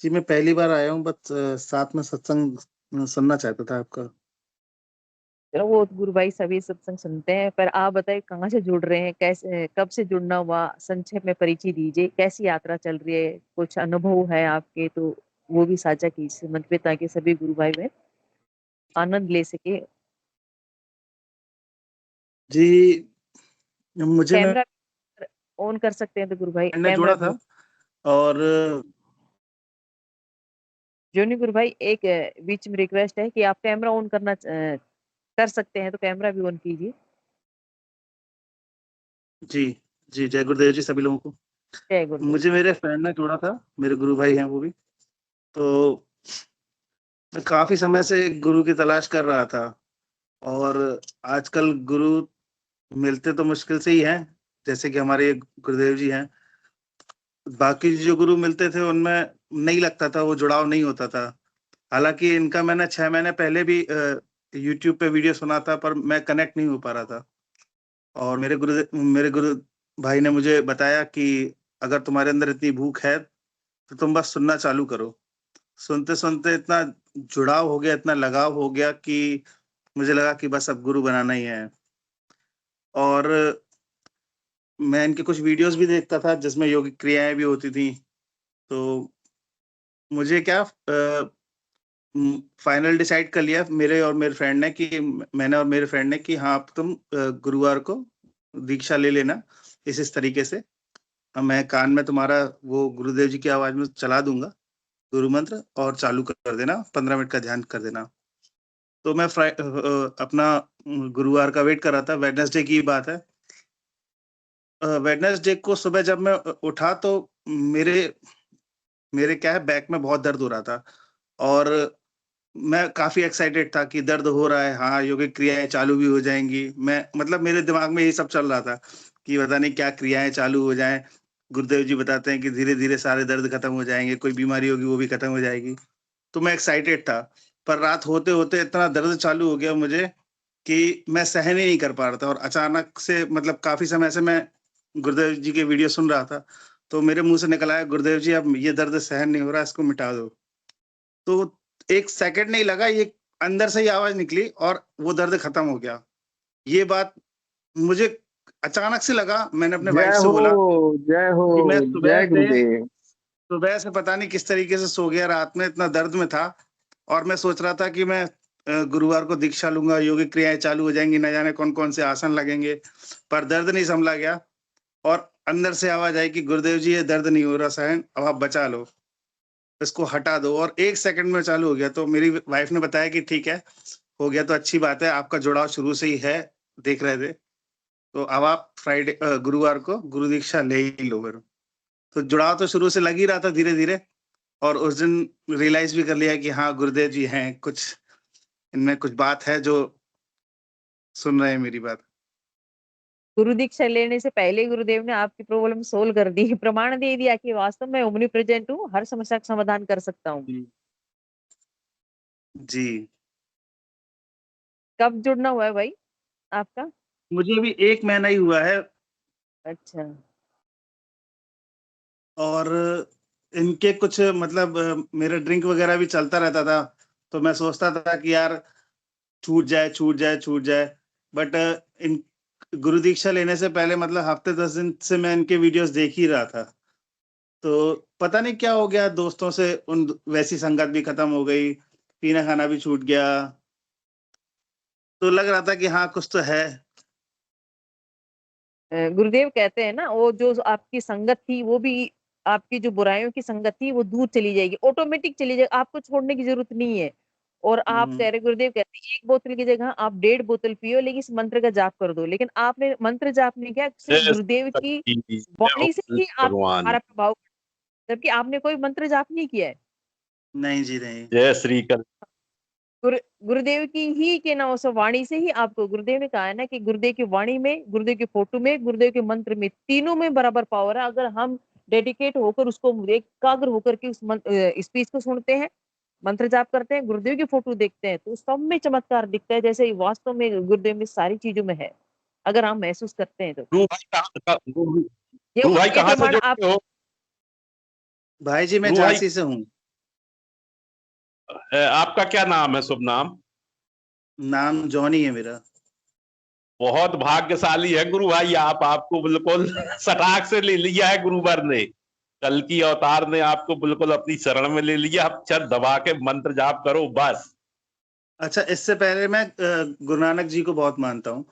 जी, मैं पहली बार आया हूँ बट साथ में सत्संग सुनना चाहता था आपका। चलो वो गुरु भाई सभी सत्संग सुनते हैं, पर आप बताइए कहाँ से जुड़ रहे हैं, कैसे कब से जुड़ना हुआ, संक्षेप में परिचय दीजिए, कैसी यात्रा चल रही है, कुछ अनुभव है आपके तो वो भी साझा कीजिए मंच पे, ताकि सभी गुरु भाई बहन आनंद ले सके। जी, मुझे मैं कैमरा ऑन कर सकते हैं तो गुरु भाई मैं कैमरा जुड़ा भी था और जोनी गुरु भाई एक बीच में रिक्वेस्ट है कि आप कैमरा ऑन करना कर सकते हैं तो कैमरा भी ऑन कीजिए। जी, जी, जय गुरुदेव जी सभी लोगों को। जय गुरुदेव। मुझे मेरे फ्रेंड ने जोड़ा था, मेरे गुरु भाई हैं वो भी। तो मैं काफ़ी समय से एक गुरु की तलाश कर रहा था और आजकल गुरु मिलते तो मुश्किल से ही हैं, जैसे कि हमारे गुरुदेव जी हैं। बाकी जो गुरु मिलते थे उनमें नहीं लगता था, वो जुड़ाव नहीं होता था। हालाँकि इनका मैंने 6 महीने पहले भी यूट्यूब पे वीडियो सुना था पर मैं कनेक्ट नहीं हो पा रहा था। और मेरे गुरु भाई ने मुझे बताया कि अगर तुम्हारे अंदर इतनी भूख है, तो तुम बस सुनना चालू करो। सुनते-सुनते इतना जुड़ाव हो गया, इतना लगाव हो गया कि मुझे लगा कि बस अब गुरु बनाना ही है। और मैं इनके कुछ वीडियोज़ भी देखता था जिसमें योगिक क्रियाएँ भी होती थी। तो मुझे क्या फाइनल डिसाइड कर लिया मेरे और मेरे फ्रेंड ने कि मैंने और मेरे फ्रेंड ने कि हाँ, अब तुम गुरुवार को दीक्षा ले लेना इस तरीके से। मैं कान में तुम्हारा वो गुरुदेव जी की आवाज़ में चला दूँगा, गुरु मंत्र और चालू कर देना, 15 मिनट का ध्यान कर देना। तो मैं अपना गुरुवार का वेट कर रहा था, वेडनेसडे की बात है। वेडनेसडे को सुबह जब मैं उठा तो मेरे मेरे क्या है बैक में बहुत दर्द हो रहा था और मैं काफ़ी एक्साइटेड था कि दर्द हो रहा है, हाँ, योगिक क्रियाएँ चालू भी हो जाएँगी। मैं मतलब मेरे दिमाग में यही सब चल रहा था कि पता नहीं क्या क्रियाएँ चालू हो जाएँ। गुरुदेव जी बताते हैं कि धीरे-धीरे सारे दर्द खत्म हो जाएँगे, कोई बीमारी होगी वो भी खत्म हो जाएगी। तो मैं एक्साइटेड था, पर रात होते-होते इतना दर्द चालू हो गया मुझे कि मैं सहन ही नहीं कर पा रहा था और अचानक से मतलब काफ़ी समय से मैं गुरुदेव जी के वीडियो सुन रहा था, तो मेरे मुँह से निकल आया, "गुरुदेव जी अब ये दर्द सहन नहीं हो रहा, इसको मिटा दो।" तो 1 सेकंड नहीं लगा, ये अंदर से ही आवाज़ निकली और वो दर्द खत्म हो गया। ये बात मुझे अचानक से लगा, मैंने अपने वाइफ़ जय से हो, बोला जय हो, कि मैं जय गुरुदेव। सुबह से पता नहीं किस तरीके से सो गया, रात में इतना दर्द में था और मैं सोच रहा था कि मैं गुरुवार को दीक्षा लूँगा, योगिक क्रियाएँ चालू हो जाएँगी, न जाने कौन-कौन से आसन लगेंगे, पर दर्द नहीं सँभला गया और अंदर से आवाज़ आई कि गुरुदेव जी ये दर्द नहीं हो रहा सहन, अब आप बचा लो, इसको हटा दो और 1 सेकंड में चालू हो गया। तो मेरी वाइफ़ ने बताया कि ठीक है, हो गया तो अच्छी बात है, आपका जुड़ाव शुरू से ही है, देख रहे थे, तो अब आप गुरुवार को गुरु दीक्षा ले ही लो फिर। तो जुड़ाव तो शुरू से लग ही रहा था धीरे-धीरे और उस दिन रियलाइज़ भी कर लिया कि हाँ, गुरुदेव जी हैं, कुछ इनमें कुछ बात है जो सुन रहे हैं मेरी बात। गुरु दीक्षा लेने से पहले गुरुदेव ने आपकी प्रॉब्लम सोल्व कर दी, प्रमाण दे दिया कि वास्तव में ओमनी प्रेजेंट हूँ, हर समस्या का समाधान कर सकता हूँ। जी। जी, कब जुड़ना हुआ है भाई आपका? मुझे अभी 1 महीना ही हुआ है अच्छा। और इनके कुछ मतलब मेरा ड्रिंक वगैरह भी चलता रहता था, तो मैं सोचता था कि यार छूट जाए, छूट जाए, छूट जाए। बट इन गुरु दीक्षा लेने से पहले मतलब हफ़्ते 10 दिन से मैं इनके वीडियोज़ देख ही रहा था। तो पता नहीं क्या हो गया दोस्तों से वैसी संगत भी खत्म हो गई, पीना-खाना भी छूट गया। तो लग रहा था कि हाँ, कुछ तो है। गुरुदेव कहते हैं ना, वो जो आपकी संगत थी वो भी आपकी जो बुराइयों की संगत थी वो दूर चली जाएगी, ऑटोमेटिक चली जाएगी, आपको छोड़ने की जरूरत नहीं है। और आप हुँ, कह रहे, गुरुदेव कहते हैं 1 बोतल की जगह आप 1.5 बोतल पियो, लेकिन इस मंत्र का जाप कर दो। लेकिन आपने मंत्र जाप नहीं किया, सिर्फ जय गुरुदेव की सच्ची, जय हो वाणी से कृष्ण ही आप भगवान। हमारा प्रभाव, जबकि आपने कोई मंत्र जाप नहीं किया है। नहीं जी, नहीं। जय श्री कृष्ण। गुरुदेव की ही के नाम से, वाणी से ही आपको, गुरुदेव ने कहा है ना कि गुरुदेव की वाणी में, गुरुदेव की फोटो में, गुरुदेव के मंत्र में, तीनों में बराबर पावर है। अगर हम डेडिकेट होकर उसको एकाग्र होकर के उस स्पीच को सुनते हैं, मंत्र जाप करते हैं, गुरुदेव की फोटो देखते हैं, तो सब में चमत्कार दिखता है, जैसे वास्तव में गुरुदेव में सारी चीजों में है, अगर हम महसूस करते हैं तो। ध्रुव भाई ये ध्रुव भाई ये कहाँ से प्रमाण आप जुड़े हो? भाई जी, मैं ध्रुव भाई झांसी से हूँ। आपका क्या नाम है, शुभ नाम? नाम जॉनी है मेरा। बहुत भाग्यशाली है गुरु भाई आप, आपको बिल्कुल सटाक से ले लिया है गुरुवर ने। कल की अवतार ने आपको बिल्कुल अपनी शरण में ले लिया। आप छत दबा के मंत्र जाप करो बस। अच्छा, इससे पहले मैं गुरु नानक जी को बहुत मानता हूँ,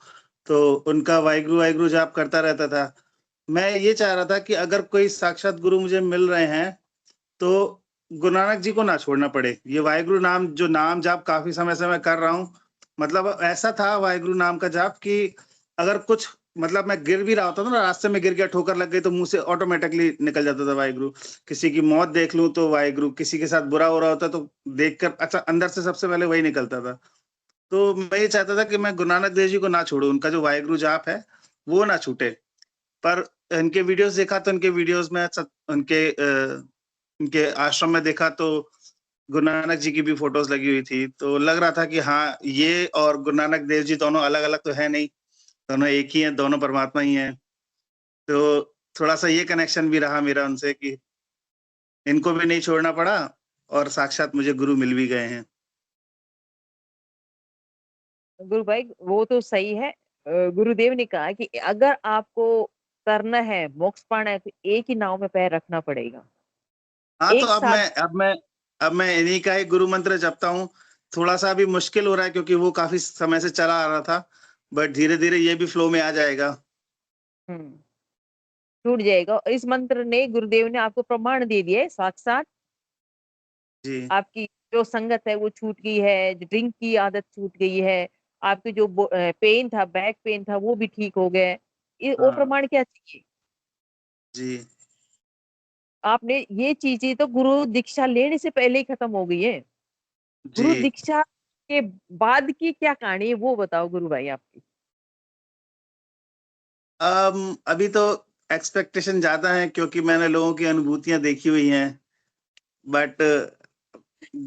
तो उनका वाहिगुरु वाहिगुरु जाप करता रहता था। मैं ये चाह रहा था कि अगर कोई साक्षात गुरु मुझे मिल रहे हैं तो गुरु नानक जी को ना छोड़ना पड़े। ये वाहिगुरु नाम, जो नाम जाप काफी समय से मैं कर रहा हूँ, मतलब ऐसा था वाहिगुरु नाम का जाप कि अगर कुछ, मतलब मैं गिर भी रहा होता था ना, रास्ते में गिर गया, ठोकर लग गई, तो मुंह से ऑटोमेटिकली निकल जाता था वाहिगुरु। किसी की मौत देख लूं तो वाहिगुरु, किसी के साथ बुरा हो रहा होता तो देखकर अच्छा अंदर से सबसे पहले वही निकलता था। तो मैं ये चाहता था कि मैं गुरु नानक देव जी को ना छोड़ूं, उनका जो वाहिगुरु जाप है वो ना छूटे। पर इनके वीडियोस देखा तो इनके वीडियोस में इनके आश्रम में देखा तो गुरु नानक जी की भी फोटोज लगी हुई थी, तो लग रहा था कि हाँ, ये और गुरु नानक देव जी दोनों अलग अलग तो है नहीं, दोनों एक ही हैं, दोनों परमात्मा ही हैं। तो थोड़ा सा ये कनेक्शन भी रहा मेरा उनसे कि इनको भी नहीं छोड़ना पड़ा और साक्षात मुझे गुरु मिल भी गए हैं। गुरु भाई वो तो सही है। गुरुदेव ने कहा कि अगर आपको करना है, मोक्ष पाना है, तो एक ही नाव में पैर रखना पड़ेगा। हाँ, तो एक साथ अब मैं इन्हीं का ही गुरु मंत्र जपता हूँ। थोड़ा सा अभी मुश्किल हो रहा है क्योंकि वो काफी समय से चला आ रहा था, बट धीरे धीरे ये भी फ्लो में आ जाएगा। हम्म छूट जाएगा। और इस मंत्र ने गुरुदेव ने आपको प्रमाण दे दिया है साक्षात। जी। आपकी जो संगत है वो छूट गई है, ड्रिंक की आदत छूट गई है, आपकी जो पेन था, बैक पेन था, वो भी ठीक हो गया है। वो हाँ प्रमाण क्या चाहिए? जी। आपने ये चीजें तो गुरु दीक्षा लेने से पहले ही खत्म हो गई है। जी। गुरु दीक्षा के बाद की क्या कहानी है वो बताओ गुरु भाई आपकी। अभी तो एक्सपेक्टेशन ज्यादा है क्योंकि मैंने लोगों की अनुभूतियां देखी हुई हैं, बट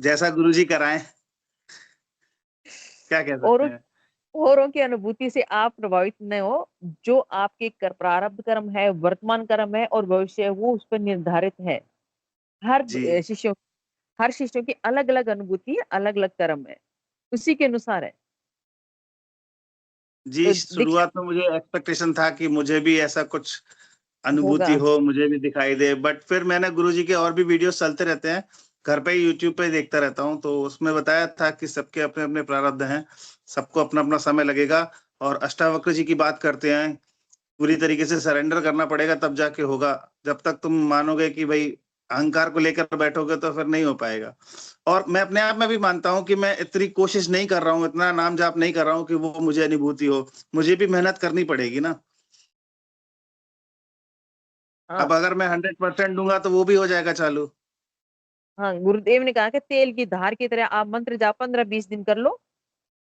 जैसा गुरुजी कराएं, क्या कह सकते औरों हैं। औरों की अनुभूति से आप प्रभावित न हो। जो आपके प्रारब्ध कर्म है, वर्तमान कर्म है और भविष्य है, वो उस पर निर्धारित है। हर जी। शिष्यों हर शिष्यों की अलग अलग अनुभूति है, अलग अलग कर्म है, उसी के अनुसार है। जी, तो दीक्षा शुरुआत में मुझे एक्सपेक्टेशन था कि मुझे भी ऐसा कुछ होगा। अनुभूति हो, मुझे भी दिखाई दे, बट फिर मैंने गुरुजी के और भी वीडियोस चलते रहते हैं, घर पे ही यूट्यूब पे देखता रहता हूँ, तो उसमें बताया था कि सबके अपने अपने प्रारब्ध हैं, सबको अपना अपना समय लगेगा। और अष्टावक्र जी की बात करते हैं, पूरी तरीके से सरेंडर करना पड़ेगा तब जाके होगा। जब तक तुम मानोगे कि भाई अहंकार को लेकर बैठोगे तो फिर नहीं हो पाएगा। और मैं अपने आप में भी मानता हूँ कि मैं इतनी कोशिश नहीं कर रहा हूँ, इतना नाम जाप नहीं कर रहा हूँ कि वो मुझे अनुभूति हो। मुझे भी मेहनत करनी पड़ेगी ना। हाँ। अब अगर मैं 100% दूंगा तो वो भी हो जाएगा चालू। हाँ, गुरुदेव ने कहा कि तेल की धार की तरह आप मंत्र जाप 15-20 दिन कर लो,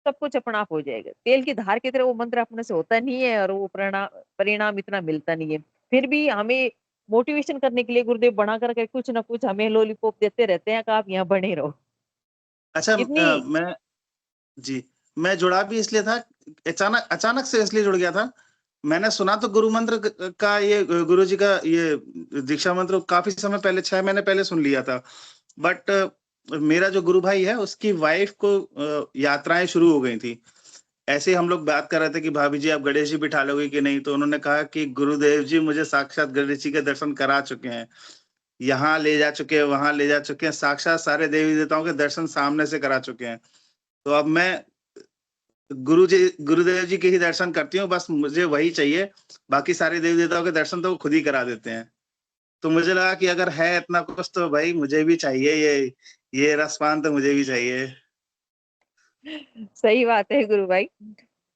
सब कुछ अपना आप हो जाएगा। तेल की धार की तरह वो मंत्र अपने से होता नहीं है और वो परिणाम परिणाम इतना मिलता नहीं है। फिर भी हमें मोटिवेशन करने के लिए गुरुदेव बना करके कुछ ना कुछ हमें लॉलीपॉप देते रहते हैं कि आप यहाँ बने रहो। अच्छा, इतनी मैं जी, मैं जुड़ा भी इसलिए था, अचानक अचानक से इसलिए जुड़ गया था। मैंने सुना तो गुरु मंत्र का, ये गुरु जी का ये दीक्षा मंत्र काफी समय पहले, 6 महीने पहले सुन लिया था। बट मेरा जो गुरु भाई है उसकी वाइफ को यात्राएं शुरू हो गई थी। ऐसे ही हम लोग बात कर रहे थे कि भाभी जी आप गणेश जी बिठा लोगे कि नहीं, तो उन्होंने कहा कि गुरुदेव जी मुझे साक्षात गणेश जी के दर्शन करा चुके हैं, यहाँ ले जा चुके हैं, वहां ले जा चुके हैं, साक्षात सारे देवी देवताओं के दर्शन सामने से करा चुके हैं। तो अब मैं गुरुदेव जी के ही दर्शन करती हूँ, बस मुझे वही चाहिए। बाकी सारे देवी देवताओं के दर्शन तो वो खुद ही करा देते हैं। तो मुझे लगा कि अगर है इतना कुछ तो भाई मुझे भी चाहिए, ये रसपान तो मुझे भी चाहिए। सही बात है गुरु भाई।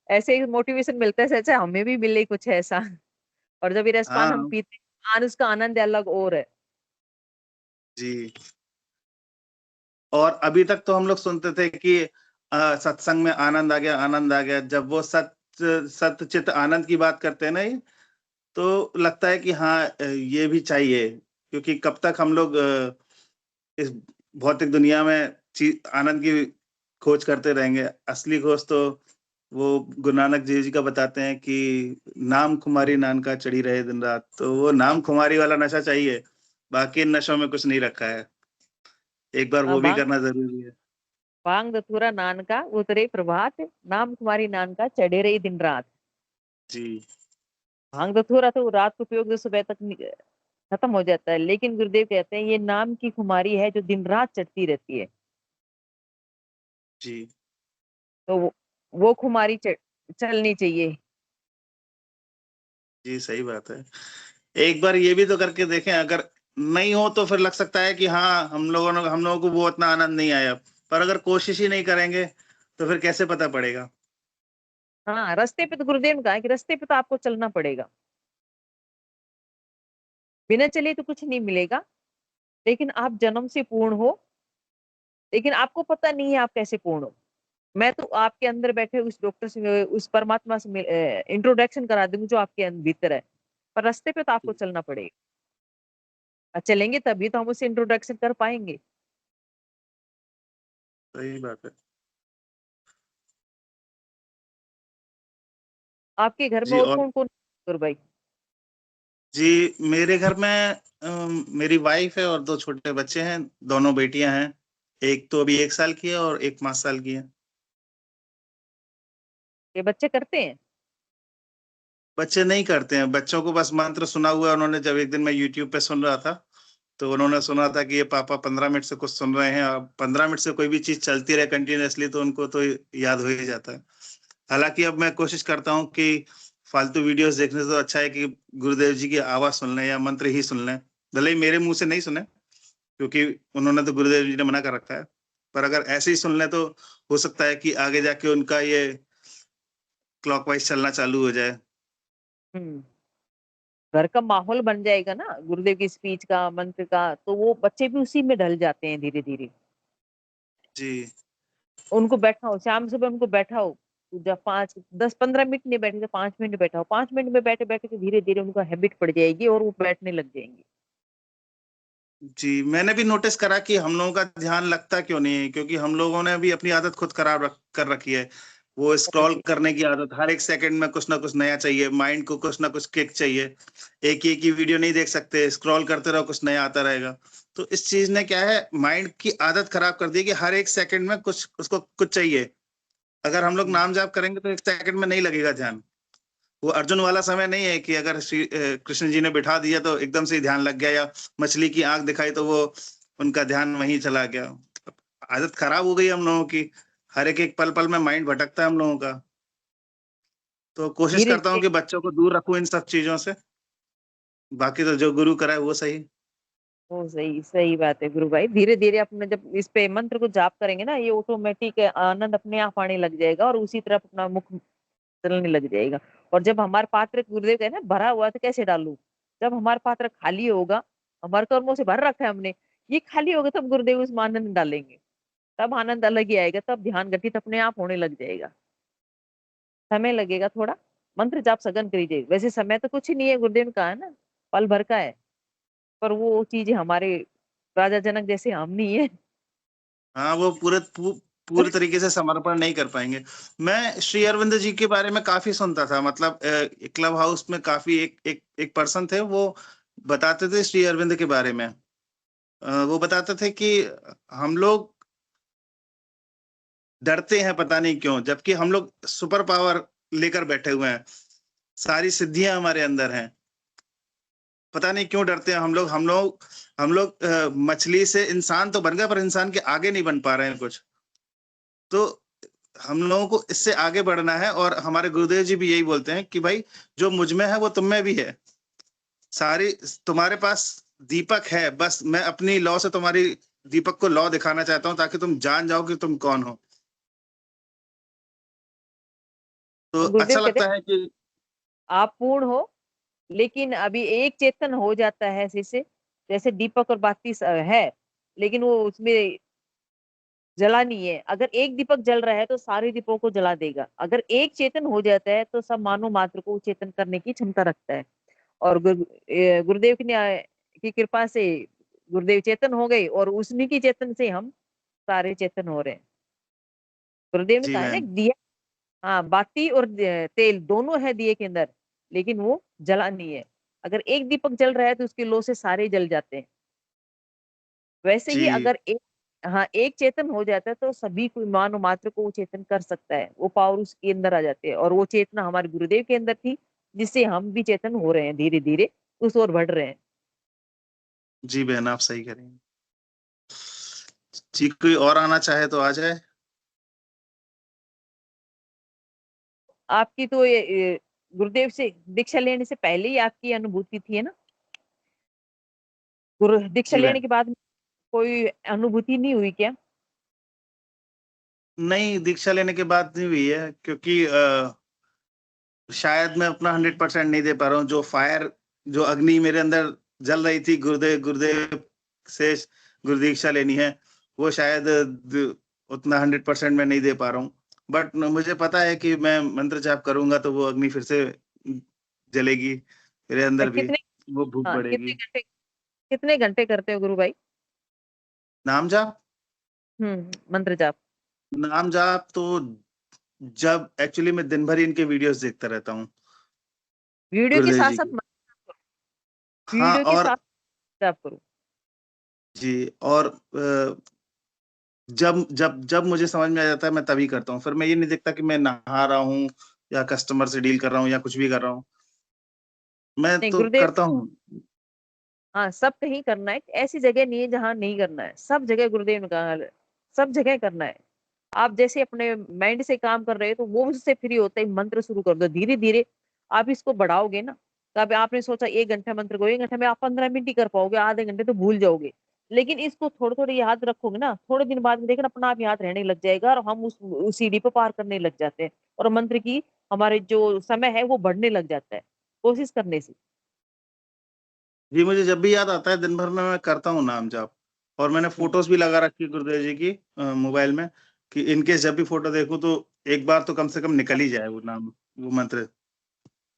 ऐसे ही मोटिवेशन मिलता है, अच्छा हमें भी मिले कुछ ऐसा। और जब ये रसपान हम हाँ पीते हैं, उसका आनंद अलग और है। जी। और अभी तक तो हम लोग सुनते थे कि सत्संग में आनंद आ गया, आनंद आ गया। जब वो सत्य चित आनंद की बात करते हैं ना, ये तो लगता है कि हाँ, ये भी चाहिए, क्योंकि कब तक हम लोग इस भौतिक दुनिया में आनंद की खोज करते रहेंगे। असली खोज तो वो गुरु नानक देव जी का बताते हैं कि नाम खुमारी नान का चढ़ी रहे दिन रात, तो वो नाम खुमारी वाला नशा चाहिए। बाकी इन नशों में कुछ नहीं रखा है, एक बार वो भी भांग करना जरूरी है। भांग धतूरा नान का उतरे प्रभात, नाम तुम्हारी नान का चढ़े रही दिन रात। जी भांग धतूरा तो रात को पियोगे सुबह तक खत्म हो जाता है, लेकिन गुरुदेव कहते हैं ये नाम की खुमारी है जो दिन रात चढ़ती रहती है। जी तो वो खुमारी चलनी चाहिए। जी, सही बात है। एक बार ये भी तो करके देखें, अगर नहीं हो तो फिर लग सकता है कि हाँ, हम लोगों को वो उतना आनंद नहीं आया, पर अगर कोशिश ही नहीं करेंगे तो फिर कैसे पता पड़ेगा? हाँ, रास्ते पे तो गुरुदेव ने कहा है कि रास्ते पे तो आपको चलना पड़ेगा, बिना चले तो कुछ नहीं मिलेगा। लेकिन आप जन्म से पूर्ण हो, लेकिन आपको पता नहीं है आप कैसे पूर्ण हो। मैं तो आपके अंदर बैठे उस डॉक्टर से, उस परमात्मा से इंट्रोडक्शन करा दूंगी जो आपके भीतर है, पर रास्ते पे तो आपको चलना पड़ेगा। और चलेंगे तभी तो हम उससे इंट्रोडक्शन कर पाएंगे। सही बात है। आपके घर में जी, और और कौन कौन भाई? जी, मेरे घर में मेरी वाइफ है और 2 छोटे बच्चे हैं, दोनों बेटियां हैं। एक तो अभी 1 साल की है और एक 5 साल की है। ये बच्चे करते हैं? बच्चे नहीं करते हैं, बच्चों को बस मंत्र सुना हुआ है उन्होंने। जब एक दिन मैं यूट्यूब पे सुन रहा था, तो उन्होंने सुना था कि ये पापा 15 मिनट से कुछ सुन रहे हैं, और 15 मिनट से कोई भी चीज़ चलती रहे कंटीन्यूअसली तो उनको तो याद हो ही जाता है। हालाँकि अब मैं कोशिश करता हूँ कि फालतू वीडियोज़ देखने से तो अच्छा है कि गुरुदेव जी की आवाज़ सुन लें या मंत्र ही सुन लें। भले ही मेरे मुँह से नहीं सुने, क्योंकि उन्होंने तो गुरुदेव जी ने मना कर रखा है। पर अगर ऐसे ही सुन लें तो हो सकता है कि आगे जाके उनका ये क्लॉकवाइज़ चलना चालू हो जाए। हम्म। घर का माहौल बन जाएगा ना गुरुदेव की स्पीच का, मंत्र का, तो वो बच्चे भी उसी में ढल जाते हैं धीरे धीरे। जी, उनको बैठाओ, शाम सुबह उनको बैठाओ। जब 5 10 15 मिनट नहीं बैठे तो 5 मिनट बैठाओ, 5 मिनट में बैठे बैठे के धीरे धीरे उनको हैबिट पड़ जाएगी और वो बैठने लग जाएंगे। जी, मैंने भी नोटिस करा कि हम लोगों का ध्यान लगता क्यों नहीं है, क्योंकि हम लोगों ने भी अपनी आदत खुद खराब कर रखी है। वो स्क्रॉल करने की आदत, हर एक सेकंड में कुछ ना कुछ नया चाहिए, माइंड को कुछ ना कुछ किक चाहिए। एक ही वीडियो नहीं देख सकते, स्क्रॉल करते रहो कुछ नया आता रहेगा। तो इस चीज़ ने क्या है, माइंड की आदत खराब कर दी है कि हर एक सेकंड में कुछ उसको कुछ चाहिए। अगर हम लोग हम्म। नाम जाप करेंगे तो 1 सेकंड में नहीं लगेगा ध्यान। वो अर्जुन वाला समय नहीं है कि अगर कृष्ण जी ने बिठा दिया तो एकदम से ही ध्यान लग गया, या मछली की आंख दिखाई तो वो उनका ध्यान वहीं चला गया। आदत खराब हो गई हम लोगों की, हर एक पल पल में माइंड भटकता है हम लोगों का। तो कोशिश धीरे करता हूँ धीरे। कि बच्चों को दूर रखूं इन सब चीजों से। बाकी तो जो गुरु कराए वो सही। वो सही सही बात है गुरु भाई। धीरे धीरे अपने जब इस पे मंत्र को जाप करेंगे ना, ये ऑटोमेटिक आनंद अपने आप आने लग जाएगा और उसी तरफ अपना मुख चलने लग जाएगा। और जब हमारा पात्र, गुरुदेव कहते हैं ना, भरा हुआ तो कैसे डालू, जब हमारा पात्र खाली होगा, हमारे कर्मों से भर रखा है हमने, ये खाली होगा, तब गुरुदेव उसमें आनंद डालेंगे। तब आनंद अलग ही आएगा, तब ध्यान गठित अपने आप होने लग जाएगा। समय लगेगा थोड़ा। मंत्र जाप सघन करिए। वैसे समय तो कुछ ही नहीं है, गुरुदेव ने कहा है ना, पल भर का है। पर वो चीजें हमारे राजा जनक जैसे हम नहीं है। हाँ, वो पूरे तरीके से समर्पण नहीं कर पाएंगे। मैं श्री अरविंद जी के बारे में काफी सुनता था, मतलब क्लब हाउस में काफी एक पर्सन थे, वो बताते थे श्री अरविंद के बारे में। वो बताते थे कि हम लोग डरते हैं पता नहीं क्यों, जबकि हम लोग सुपर पावर लेकर बैठे हुए हैं, सारी सिद्धियां हमारे अंदर हैं। पता नहीं क्यों डरते हैं हम लोग मछली से इंसान तो बन गए, पर इंसान के आगे नहीं बन पा रहे हैं कुछ। तो हम लोगों को इससे आगे बढ़ना है, और हमारे गुरुदेव जी भी यही बोलते हैं कि भाई, जो मुझ में है वो तुम में भी है। सारी तुम्हारे पास दीपक है, बस मैं अपनी लौ से तुम्हारी दीपक को लौ दिखाना चाहता हूँ, ताकि तुम जान जाओ कि तुम कौन हो। तो गुरुदेव अच्छा कहते लगता हैं है कि आप पूर्ण हो, लेकिन अभी एक चेतन हो जाता है जैसे, जैसे दीपक और बाती है, लेकिन वो उसमें जला नहीं है। अगर एक दीपक जल रहा है तो सारे दीपकों को जला देगा। अगर एक चेतन हो जाता है तो सब मानव मात्र को चेतन करने की क्षमता रखता है। और गुरुदेव की कृपा से गुरुदेव चेतन हो गए, और उन्हीं की चेतन से हम सारे चेतन हो रहे हैं। गुरुदेव ने जी कहा है ना, बहन। दिया, हाँ, बाती और तेल दोनों है दिए के अंदर, लेकिन वो जला नहीं है। अगर एक दीपक जल रहा है तो उसकी लो से सारे जल जाते हैं। वैसे ही जी अगर एक हाँ, एक चेतन हो जाता है तो सभी को मानव मात्र को वो चेतन कर सकता है, वो पावर उसके अंदर आ जाते हैं, और वो चेतना हमारे गुरुदेव के अंदर थी, जिससे हम भी चेतन हो रहे हैं, धीरे धीरे उस ओर बढ़ रहे हैं। जी बहन, आप सही कह रही हैं। जी, कोई और आना चाहे तो आ जाए। आपकी तो ये गुरुदेव से दीक्षा लेने से पहले ही आपकी अनुभूति थी, है ना? गुरु दीक्षा जी लेने बहन। के बाद कोई अनुभूति नहीं हुई क्या? नहीं, दीक्षा लेने के बाद नहीं हुई है, क्योंकि शायद मैं अपना 100% नहीं दे पा रहा हूँ। जो फायर, जो अग्नि मेरे अंदर जल रही थी गुरुदेव गुरुदेव से गुरु दीक्षा लेनी है, वो शायद उतना 100% मैं नहीं दे पा रहा हूँ। बट मुझे पता है कि मैं मंत्र जाप करूंगा तो वो अग्नि फिर से जलेगी मेरे अंदर भी, कितने वो भूख हाँ, बढ़ेगी। कितने घंटे करते हो गुरु भाई? नाम जाप, मंत्र जाप। नाम जाप तो जब एक्चुअली मैं दिन भर ही इनके वीडियोस देखता रहता हूँ, वीडियो के गुरुदेव साथ जी साथ की। हाँ, वीडियो के और साथ जाप करो। जी, और जब जब जब मुझे समझ में आ जाता है मैं तभी करता हूँ। फिर मैं ये नहीं देखता कि मैं नहा रहा हूँ या कस्टमर से डील कर रहा हूँ या कुछ भी कर रहा हूँ। मैं नहीं, तो गुरुदेव, करता हूँ। हाँ, सब कहीं करना है, ऐसी जगह नहीं है जहाँ नहीं करना है, सब जगह गुरुदेव ने कहा है, सब जगह करना है। आप जैसे अपने माइंड से काम कर रहे हो तो वो उससे फ्री होता है, मंत्र शुरू कर दो, धीरे धीरे आप इसको बढ़ाओगे ना। कभी आपने सोचा 1 घंटा मंत्र को, 1 घंटे में आप 15 मिनट ही कर पाओगे, आधे घंटे तो भूल जाओगे। लेकिन इसको थोड़े थोड़े याद रखोगे ना, थोड़े दिन बाद में देखना अपना आप याद रहने लग जाएगा, और हम उस सीढ़ी पर पार करने लग जाते हैं, और मंत्र की हमारे जो समय है वो बढ़ने लग जाता है कोशिश करने से। जी, मुझे जब भी याद आता है दिन भर में मैं करता हूँ नाम जाप। और मैंने हम्म। फ़ोटोज़ भी लगा रखी है गुरुदेव जी की मोबाइल में, कि इन केस जब भी फ़ोटो देखूँ तो एक बार तो कम से कम निकल ही जाए वो नाम, वो मंत्र।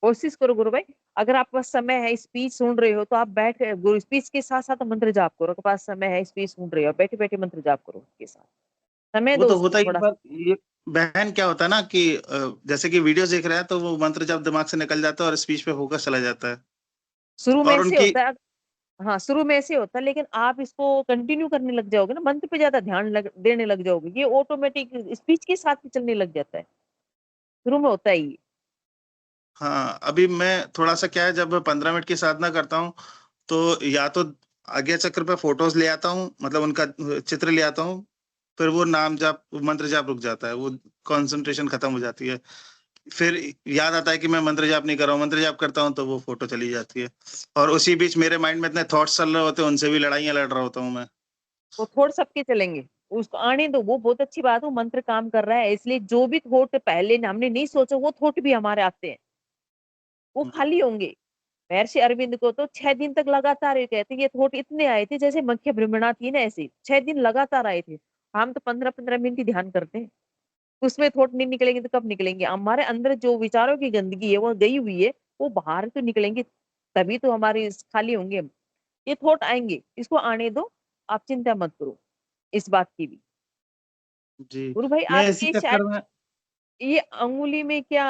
कोशिश करो गुरु भाई, अगर आपके पास समय है, स्पीच सुन रहे हो तो आप बैठ गुरु स्पीच के साथ साथ मंत्र जाप करो। आपके पास समय है, स्पीच सुन रहे हो, बैठे बैठे मंत्र जाप करो उसके साथ, समय वो दो तो उसको होता ही है, थोड़ा। पर ये बहन क्या होता है ना कि जैसे कि वीडियोज़ देख रहे हैं तो वो मंत्र जब दिमाग से निकल जाता है और स्पीच पे फ़ोकस चला जाता है। शुरू में और ऐसे उनकी होता है। हाँ, शुरू में ऐसे होता है, लेकिन आप इसको कंटिन्यू करने लग जाओगे ना, मंत्र पे ज्यादा ध्यान देने लग जाओगे, ये ऑटोमेटिक स्पीच के साथ भी चलने लग जाता है। शुरू में होता है ये। हाँ, अभी मैं थोड़ा-सा क्या है, जब 15 मिनट की साधना करता हूँ, तो या तो आज्ञा चक्र पे फ़ोटोज़ ले आता हूँ, मतलब उनका चित्र ले आता हूँ, फिर वो नाम जाप, मंत्र जाप रुक जाता है, वो कंसंट्रेशन खत्म हो जाती है। फिर याद आता है कि मैं मंत्र जाप नहीं कर रहा हूँ, मंत्र जाप करता हूँ तो वो फ़ोटो चली जाती है। और उसी बीच मेरे माइंड में इतने थॉट्स चल रहे होते हैं, उनसे भी लड़ाइयाँ लड़ रहा होता हूँ मैं। वो थोड़ सबके चलेंगे, उसको आने दो, वो बहुत अच्छी बात है, वो मंत्र काम कर रहा है, इसलिए जो भी थॉट पहले हमने नहीं सोचा वो थॉट भी हमारे आते हैं, वो हुँ, खाली होंगे। महर्षि अरविंद को तो 6 दिन तक लगातार ये कहते, ये थॉट इतने आए थे जैसे मक्खियां भ्रमणा थी ना, ऐसे 6 दिन लगातार आए थे। हम तो 15-15 मिनट ही ध्यान करते हैं, उसमें थॉट नहीं निकलेंगे तो कब निकलेंगे? हमारे अंदर जो विचारों की गंदगी है वो गई हुई है, वो बाहर तो निकलेंगे, तभी तो हमारे खाली होंगे हम। ये थॉट आएंगे, इसको आने दो, आप चिंता मत करो इस बात की भी। जी। गुरु भाई, मैं इसी आपके शायद चक्कर में, ये अंगुली में क्या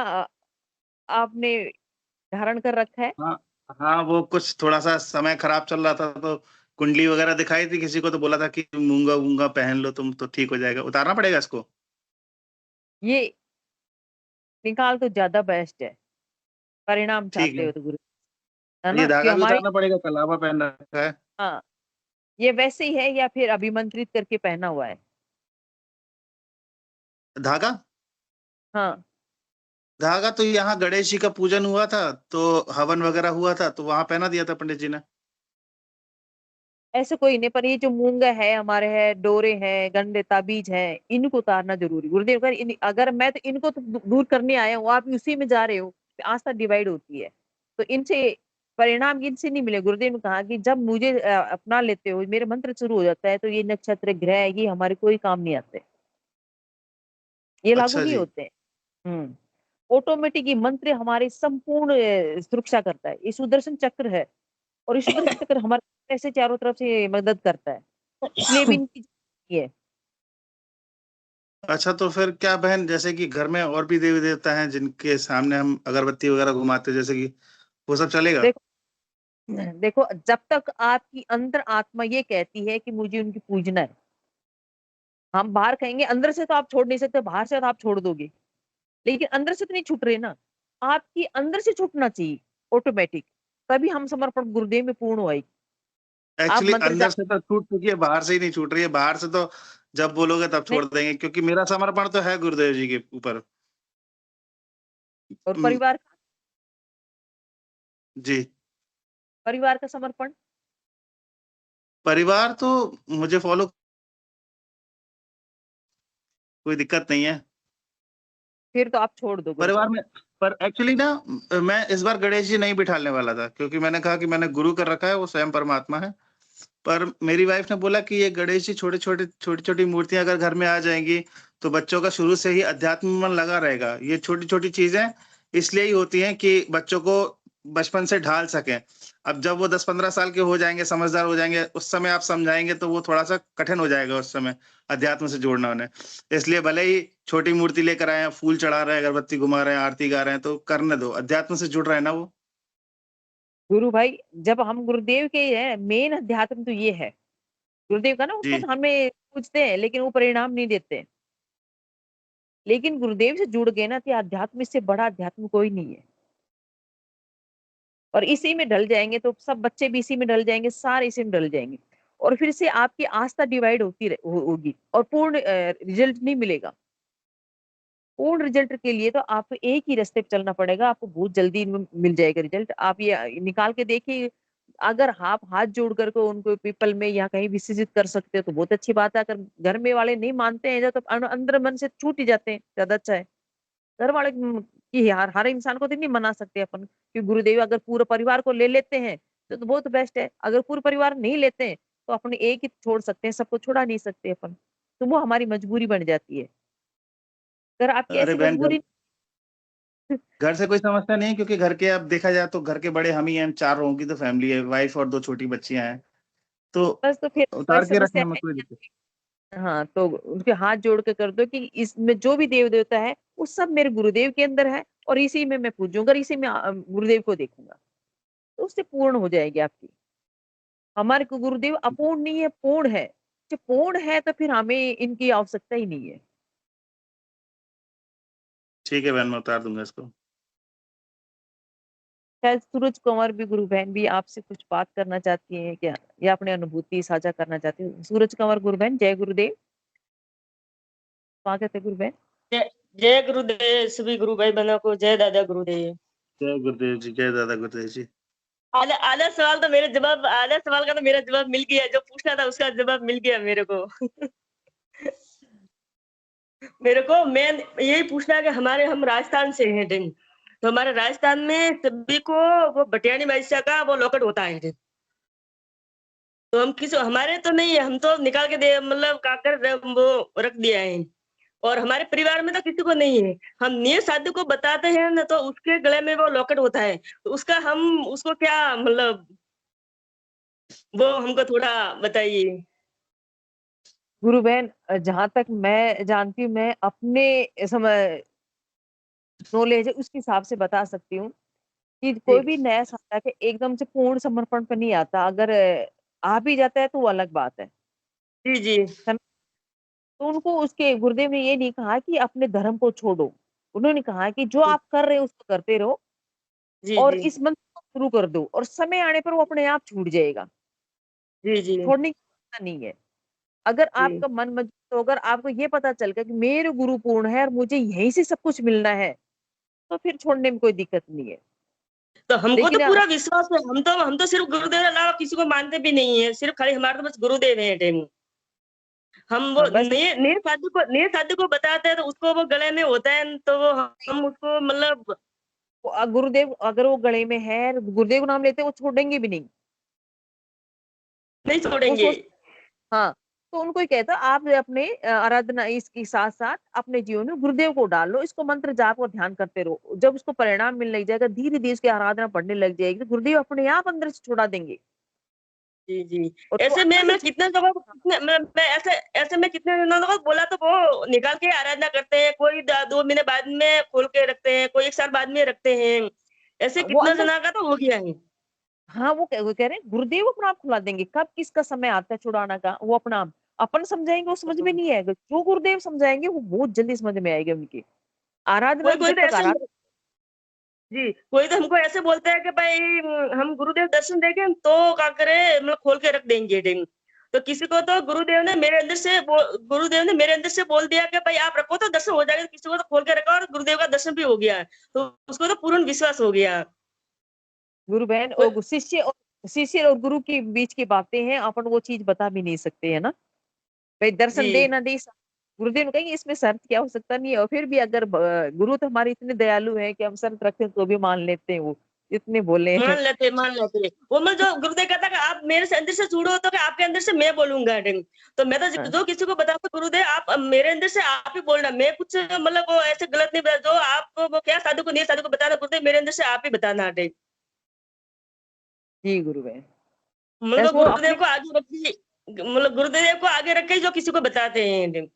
आपने धारण कर रखा है? हाँ, हाँ, वो कुछ थोड़ा-सा समय खराब चल रहा था तो कुंडली वगैरह दिखाई थी किसी को, तो बोला था कि मूँगा-वूँगा पहन लो तुम तो ठीक हो जाएगा। उतारना पड़ेगा इसको? ये निकाल तो ज्यादा बेस्ट है, परिणाम ठीक चाहते है। हो तो गुरु, है ये ना? कि धागा भी हमारी, उतारना पड़ेगा, कलावा पहन रखा है। हाँ, ये वैसे ही है या फिर अभिमंत्रित करके पहना हुआ है? धागा? हाँ। धागा तो यहाँ गणेश जी का पूजन हुआ था, तो हवन वगैरह हुआ था, तो वहाँ पहना दिया था पंडित जी ने। ऐसे कोई नहीं, पर ये जो मूंगा है हमारे, है डोरे हैं, गंडे ताबीज है, इनको उतारना जरूरी। गुरुदेव का अगर मैं तो इनको तो दूर करने आया हूँ, आप उसी में जा रहे हो, आस्था डिवाइड होती है, तो इनसे परिणाम इनसे नहीं मिले। गुरुदेव ने कहा कि जब मुझे अपना लेते हो, मेरे मंत्र शुरू हो जाता है, तो ये नक्षत्र ग्रह ये हमारे कोई काम नहीं आते, ये लागू अच्छा नहीं जी। होते। ऑटोमेटिक ये मंत्र हमारे संपूर्ण सुरक्षा करता है, ये सुदर्शन चक्र है, और ये सुदर्शन चक्र हमारे ऐसे चारों तरफ से मदद करता है, इसलिए भी इनकी है। अच्छा, तो फिर क्या बहन, जैसे कि घर में और भी देवी-देवता हैं जिनके सामने हम अगरबत्ती वगैरह घुमाते हैं, जैसे कि वो सब चलेगा? देखो, देखो, जब तक आपकी अंतर आत्मा ये कहती है कि मुझे उनकी पूजना है, हम बाहर कहेंगे, अंदर से तो आप छोड़ नहीं सकते, बाहर से तो आप छोड़ दोगे, लेकिन अंदर से तो नहीं छूट रहे ना। आपकी अंदर से छूटना चाहिए ऑटोमेटिक, तभी हम समर्पण गुरुदेव में पूर्ण होएगी। आप एक्चुअली मंत्र अंदर जाप से तो छूट चुकी है, बाहर से ही नहीं छूट रही है। बाहर से तो जब बोलोगे तब नहीं, छोड़ देंगे, क्योंकि मेरा समर्पण तो है गुरुदेव जी के ऊपर। और उम, जी। परिवार का समर्पण, परिवार तो मुझे फॉलो, कोई दिक्कत नहीं है। फिर तो आप छोड़ दो परिवार गुरुदेव। में पर एक्चुअली ना मैं इस बार गणेश जी नहीं बिठाने वाला था, क्योंकि मैंने कहा कि मैंने गुरु कर रखा है, वो स्वयं परमात्मा है। पर मेरी वाइफ ने बोला कि ये गणेश जी छोटी-छोटी मूर्तियाँ अगर घर में आ जाएँगी, तो बच्चों का शुरू से ही अध्यात्म में मन लगा रहेगा। ये छोटी-छोटी चीज़ें इसलिए ही होती हैं कि बच्चों को बचपन से ढाल सकें। अब जब वो 10-15 साल के हो जाएँगे, समझदार हो जाएँगे, उस समय आप समझाएँगे तो वो थोड़ा-सा कठिन हो जाएगा उस समय, अध्यात्म से जोड़ना उन्हें। इसलिए भले ही छोटी मूर्ति लेकर आए हैं, फूल चढ़ा रहे हैं, अगरबत्ती घुमा रहे हैं, आरती गा रहे हैं, तो करने दो, अध्यात्म से जुड़ रहे हैं ना वो। गुरु भाई, जब हम गुरुदेव के है, मेन अध्यात्म तो ये है गुरुदेव का ना, उसको जी, तो हमें पूछते हैं लेकिन वो परिणाम नहीं देते। लेकिन गुरुदेव से जुड़ गए ना, तो अध्यात्म इससे बड़ा अध्यात्म कोई नहीं है। और इसी में ढल जाएंगे तो सब बच्चे भी इसी में ढल जाएंगे, सारे इसी में ढल जाएंगे, और फिर से आपकी आस्था डिवाइड होगी और पूर्ण रिजल्ट नहीं मिलेगा। पूर्ण रिजल्ट के लिए तो आपको एक ही रास्ते पे चलना पड़ेगा, आपको बहुत जल्दी मिल जाएगा रिजल्ट। आप ये निकाल के देखिए, अगर आप हाथ जोड़ करके उनको पीपल में या कहीं विसर्जित कर सकते हो तो बहुत अच्छी बात है। अगर घर में वाले नहीं मानते हैं तो अंदर मन से छूट ही जाते हैं, ज्यादा अच्छा है। घर वाले की हर इंसान को तो नहीं मना सकते अपन, कि गुरुदेव अगर पूरे परिवार को ले लेते हैं तो बहुत बेस्ट है। अगर पूरे परिवार नहीं लेते हैं तो अपने एक ही छोड़ सकते हैं, सबको छोड़ा नहीं सकते अपन, तो वो हमारी मजबूरी बन जाती है। अगर आपकी अरे ऐसी बहन, मजबूरी घर से कोई समस्या नहीं है, क्योंकि घर के अब देखा जाए तो घर के बड़े हम ही हैं, 4 लोगों की तो फैमिली है, वाइफ और 2 छोटी बच्चियाँ हैं, तो बस, तो फिर कोई उतार के समस्या रखने में है कोई नहीं दिक्कत। आपकी। हाँ, तो उनके हाथ जोड़ के कर दो कि इसमें जो भी देव देवता है वो सब मेरे गुरुदेव के अंदर है, और इसी में मैं पूजूंगा, और इसी में गुरुदेव को देखूंगा, तो उससे पूर्ण हो जाएगी आपकी। हमारे को गुरुदेव अपूर्ण नहीं है, पूर्ण है। जो पूर्ण है तो फिर हमें इनकी आवश्यकता ही नहीं है। ठीक है बहन, मैं उतार दूँगा इसको। शायद सूरज कुंवर भी, गुरु बहन भी आपसे कुछ बात करना चाहती हैं क्या, या अपनी अनुभूति साझा करना चाहती हैं? सूरज कंवर गुरु बहन, जय गुरुदेव। स्वागत है गुरु बहन। जय जय गुरुदेव, सभी गुरु भाई बहनों को जय दादा गुरुदेव। जय गुरुदेव जी, जय दादा गुरुदेव जी। आधा सवाल का तो मेरा जवाब मिल गया, जो पूछना था उसका जवाब मिल गया मेरे को। मेरे को मेन यही पूछना है कि हम राजस्थान से हैं दिन, तो हमारे राजस्थान में सभी को वो भटियानी बादशाह का वो लॉकेट होता है दिन। तो हम किसी हमारे तो नहीं है, हम तो निकाल के दे मतलब काकर वो रख दिया है, और हमारे परिवार में तो किसी को नहीं है। हम नए शादी को बताते हैं ना, तो उसके गले में वो लॉकेट होता है, तो उसका हम उसको क्या मतलब, वो हमको थोड़ा बताइए। गुरु बहन, जहां तक मैं जानती हूँ, मैं अपने समय नॉलेज है उसके हिसाब से बता सकती हूँ कि जी कोई भी नया साधक है एकदम से पूर्ण समर्पण पर नहीं आता। अगर आ भी जाता है तो वो अलग बात है। जी जी सम- तो उनको उसके गुरुदेव ने ये नहीं कहा कि अपने धर्म को छोड़ो, उन्होंने कहा कि जो आप कर रहे हो उसको करते रहो, जी और जी इस मंत्र को शुरू कर दो, और समय आने पर वो अपने आप छूट जाएगा। जी जी छोड़ने की जरूरत नहीं है। अगर जी। आपका मन मजबूत हो, अगर आपको ये पता चल गया कि मेरे गुरु पूर्ण है और मुझे यहीं से सब कुछ मिलना है, तो फिर छोड़ने में कोई दिक्कत नहीं है। तो हमको तो लेकिन पूरा विश्वास है, हम तो सिर्फ गुरुदेव के अलावा किसी को मानते भी नहीं है, सिर्फ खाली हमारे तो बस गुरुदेव है टेम। हम वो हाँ, बस नए शादी को बताते हैं, तो उसको वो गले में होता है, तो वो हम उसको मतलब गुरुदेव अगर वो गले में है, गुरुदेव का नाम लेते हैं, वो छोड़ेंगे भी नहीं। नहीं वो छोड़ेंगे। सोच हाँ, तो उनको ही कहता आप अपने आराधना इसके साथ साथ अपने जीवन में गुरुदेव को डाल लो, इसको मंत्र जाप और ध्यान करते रहो। जब उसको परिणाम मिलने लग जाएगा, धीरे धीरे उसकी आराधना बढ़ने लग जाएगी, तो गुरुदेव अपने आप अंदर से छुड़ा देंगे। जी जी। और वो ऐसे अंदर से मैं कितने लोगों को कितने मैं ऐसे मैं कितने लोगों को बोला, तो वो निकाल के आराधना करते हैं, कोई 2 महीने बाद में खोल के रखते हैं, कोई 1 साल बाद में रखते हैं। ऐसे वो कितना अंदर जना का तो हो गया है। हाँ, वो कह रहे हैं गुरुदेव अपना आप खुला देंगे, कब किसका समय आता है छुड़ाना का, वो अपना आप। अपन समझाएंगे वो समझ में नहीं आएगा, जो गुरुदेव समझाएंगे वो बहुत जल्दी समझ में आएगा उनकी आराधना। कोई कोई जब तो तक ऐसे आराधना जी, कोई तो हमको ऐसे बोलता है कि भाई हम गुरुदेव दर्शन देंगे तो क्या करे, मतलब खोल के रख देंगे दिन। तो किसी को तो गुरुदेव ने मेरे अंदर से बोल दिया कि भाई आप रखो तो दर्शन हो जाएगा, किसी को तो खोल के रखा और गुरुदेव का दर्शन भी हो गया, तो उसको तो पूर्ण विश्वास हो गया। गुरु बहन कोई- और शिष्य और गुरु के बीच की बातें हैं, अपन वो चीज बता भी नहीं सकते है ना, भाई दर्शन दे जी ना दे। गुरुदेव कहेंगे इसमें शर्त क्या हो सकता नहीं है, और फिर भी अगर गुरु तो हमारे इतने दयालु हैं कि हम शर्त रखते हैं तो भी मान लेते हैं, वो इतने बोले हैं। मान लेते वो मतलब जो गुरुदेव कहता कि आप मेरे से अंदर से जुड़ो तो कि आपके अंदर से मैं बोलूंगा डिंग। तो मैं तो हाँ, जो किसी को बताऊंगा गुरुदेव आप मेरे अंदर से आप ही बोलना, मैं कुछ मतलब वो ऐसे गलत नहीं बता, जो आप वो क्या साधु को नहीं साधु को बताना, गुरुदेव मेरे अंदर से आप ही बताना डिंग। जी गुरु बहन। मतलब बस वो वो गुरुदेव अपने को आगे रखी, मतलब गुरुदेव को आगे रख के जो किसी को बताते हैं डिंग।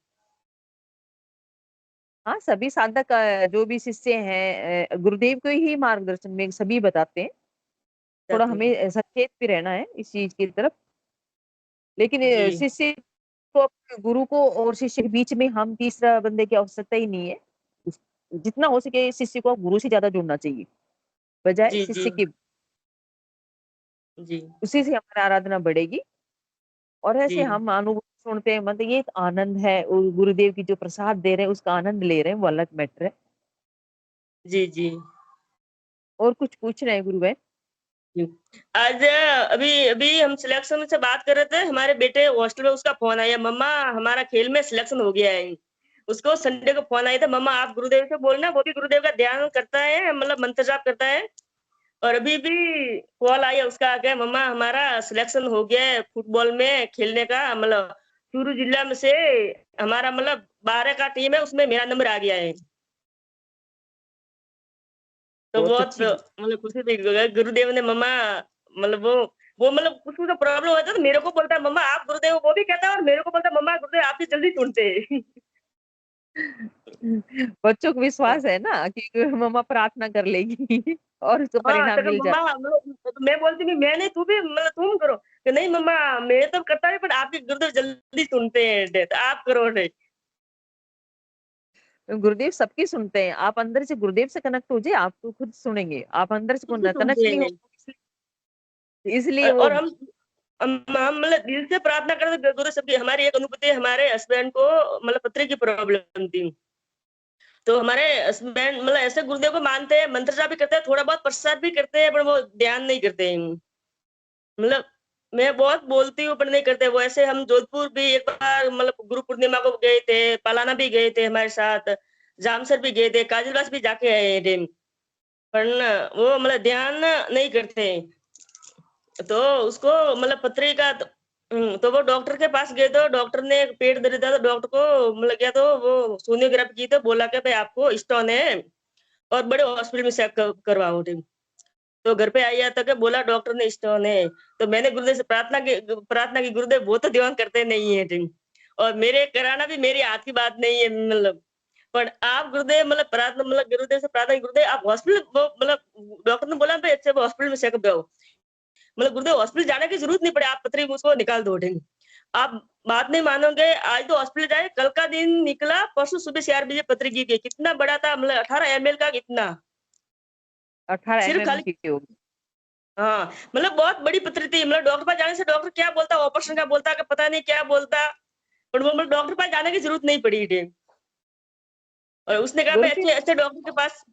हाँ सभी साधक जो भी शिष्य हैं गुरुदेव को ही मार्गदर्शन में सभी बताते हैं। थोड़ा बताते हैं। हमें सचेत भी रहना है इस चीज की तरफ, लेकिन जी शिष्य को गुरु को और शिष्य के बीच में हम तीसरा बंदे की आवश्यकता ही नहीं है। जितना हो सके शिष्य को गुरु से ज्यादा जुड़ना चाहिए बजाय जी जी शिष्य के, जी उसी से हमारी आराधना बढ़ेगी। और जी ऐसे हम अनुभव सुनते हैं, मतलब ये एक आनंद है, और गुरुदेव की जो प्रसाद दे रहे हैं उसका आनंद ले रहे हैं, वो अलग मैटर है। जी जी और कुछ पूछ रहे हैं गुरु भाई? जी। आज अभी अभी हम सिलेक्शन से बात कर रहे थे, हमारे बेटे हॉस्टल में उसका फोन आया, मम्मा हमारा खेल में सिलेक्शन हो गया है। उसको संडे को फोन आया था, मम्मा आप गुरुदेव से बोलना, वो भी गुरुदेव का ध्यान करता है, मतलब मंत्र जाप करता है। और अभी भी कॉल आया उसका आके, मम्मा हमारा सिलेक्शन हो गया है फुटबॉल में खेलने का, मतलब चूरू जिला में से हमारा मतलब 12 का टीम है, उसमें मेरा नंबर आ गया है। तो बहुत बहुत अच्छी। मतलब खुशी थी, गुरुदेव ने मम्मा मतलब वो मतलब उसको जो प्रॉब्लम होता है तो मेरे को बोलता है मम्मा आप गुरुदेव, वो भी कहता है और मेरे को बोलता है मम्मा गुरुदेव आपसे जल्दी सुनते हैं। बच्चों को विश्वास है ना कि मम्मा प्रार्थना कर लेगी और उसको हाँ परिणाम तो मिल मम्मा जाता मतलब मैं बोलती नहीं, मैं नहीं, तू भी मतलब तुम करो, कि नहीं मम्मा मैं तो करता है पर आपके गुरुदेव जल्दी सुनते हैं, तो आप करो नहीं। है। गुरुदेव सबकी सुनते हैं, आप अंदर से गुरुदेव से कनेक्ट हो जाए आप तो खुद सुनेंगे, आप अंदर से खुद कनेक्ट सुनते नहीं हो हैं। इसलिए वो। और हम मतलब दिल से प्रार्थना करते गुरु सबकी। हमारी एक अनुभूति है, हमारे हस्बैंड को मतलब पथरी की प्रॉब्लम थी, तो हमारे हस्बैंड मतलब ऐसे गुरुदेव को मानते हैं, मंत्र जाप भी करते हैं, थोड़ा बहुत प्रसाद भी करते हैं, पर वो ध्यान नहीं करते हैं। मतलब मैं बहुत बोलती हूँ पर नहीं करते वो। ऐसे हम जोधपुर भी एक बार मतलब गुरु पूर्णिमा को गए थे, पलाना भी गए थे हमारे साथ, जामसर भी गए थे, काजलवास भी जाके आए थे, पर न वो मतलब ध्यान नहीं करते। तो उसको मतलब पथरी का तो वो डॉक्टर के पास गए, तो डॉक्टर ने पेट दर्द था, तो डॉक्टर को मतलब गया तो वो सोनोग्राफी की, तो बोला कि भाई आपको स्टोन है और बड़े हॉस्पिटल में चेक करवाओ। तो घर पे आया तो क्या बोला डॉक्टर ने स्टोन है। तो मैंने गुरुदेव से प्रार्थना की गुरुदेव वो तो ध्यान करते नहीं है टीम, और मेरे कराना भी मेरी हाथ की बात नहीं है, मतलब पर आप गुरुदेव मतलब प्रार्थना मतलब गुरुदेव से प्रार्थना की, गुरुदेव आप हॉस्पिटल वो मतलब डॉक्टर ने बोला भाई अच्छे हॉस्पिटल में चेकअप जाओ, मतलब गुरुदेव हॉस्पिटल जाने की जरूरत नहीं पड़े, आप पथरी उसको निकाल दो टीम। आप बात नहीं मानोगे, आज तो हॉस्पिटल जाए, कल का दिन निकला, परसों सुबह 4 बजे पथरी गिर गई, कितना बड़ा था मतलब 18 ml का, कितना 18 सिर्फ mm खाली। की होगी। हाँ मतलब बहुत बड़ी पथरी थी, मतलब डॉक्टर पास जाने से डॉक्टर क्या बोलता, ऑपरेशन का बोलता कि पता नहीं क्या बोलता, पर वो मतलब डॉक्टर पास जाने की जरूरत नहीं पड़ी थी। और उसने कहा भाई गुरुदेव अच्छे अच्छे डॉक्टर के पास।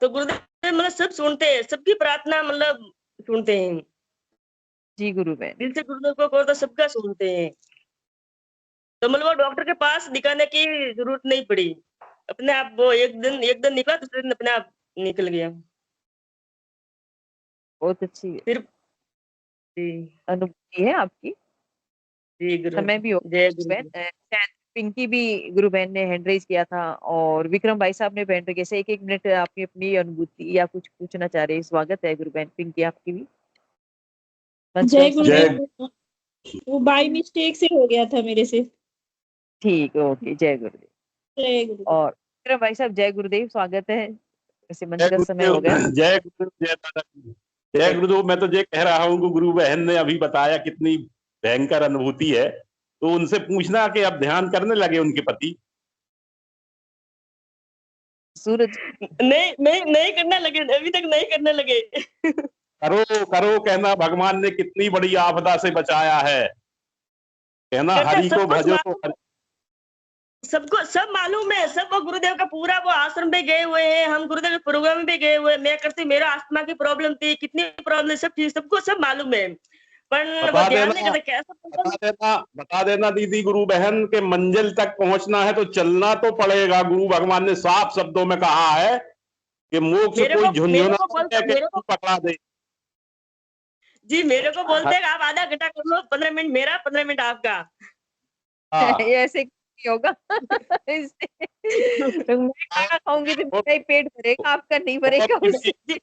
तो गुरुदेव मतलब सब सुनते हैं, सबकी प्रार्थना मतलब सुनते हैं, जी गुरु बहन। दिल से गुरुदेव को कहो तो सबका सुनते हैं। तो मतलब वो डॉक्टर के पास दिखाने की जरूरत नहीं पड़ी, अपने आप वो एक दिन निकला, दूसरे दिन अपने आप निकल गया। बहुत अच्छी फिर जी अनुभूति है आपकी। जी गुरु, समय भी हो जय गुरु बहन। गुरु। शायद पिंकी भी गुरु बहन ने हैंड रेज किया था, और विक्रम भाई साहब ने हैंड रेज किया। 1-1 मिनट आपकी अपनी अनुभूति या कुछ पूछना चाह रहे हैं, स्वागत है गुरु बहन पिंकी आपकी भी मंच जय पर समय। गुरुदेव। वो बाय मिस्टेक से हो गया था मेरे से। ठीक है, ओके, जय गुरुदेव। जय गुरुदेव। और विक्रम भाई साहब जय गुरुदेव, स्वागत है, वैसे मंच जय का समय हो गया। गुरुदेव, जय गुरुदेव, जय दादा जी। जय गुरुदेव। मैं तो ये कह रहा हूँ कि गुरु बहन ने अभी बताया कितनी भयंकर अनुभूति है। तो उनसे पूछना कि अब ध्यान करने लगे उनके पति। सूरज नहीं करने लगे, अभी तक नहीं करने लगे। करो करो कहना, भगवान ने कितनी बड़ी आपदा से बचाया है। कहना करना हरि को सब कुछ भजो तो मालूम, सबको सब मालूम है, सब वो गुरुदेव का पूरा वो आश्रम पे गए हुए हैं, हम गुरुदेव के प्रोग्राम में गए हुए हैं। मैं करती, मेरा अस्थमा की प्रॉब्लम थी, कितनी प्रॉब्लम, सब ठीक, सबको सब मालूम है, पर वो बता ध्यान देना, नहीं करते। कैसा बता देना दीदी, गुरु बहन के मंजिल तक पहुंचना है तो चलना तो पड़ेगा। गुरु भगवान ने साफ शब्दों में कहा है कि मोक्ष कोई झुंझुना पकड़ा दे। जी मेरे को बोलते हैं आप आधा घंटा कर लो, 15 मिनट मेरा, 15 मिनट आपका। ये ऐसे नहीं होगा। तो मैं खाना खाऊंगी तो मेरा ही पेट भरेगा, आपका नहीं भरेगा उससे। जी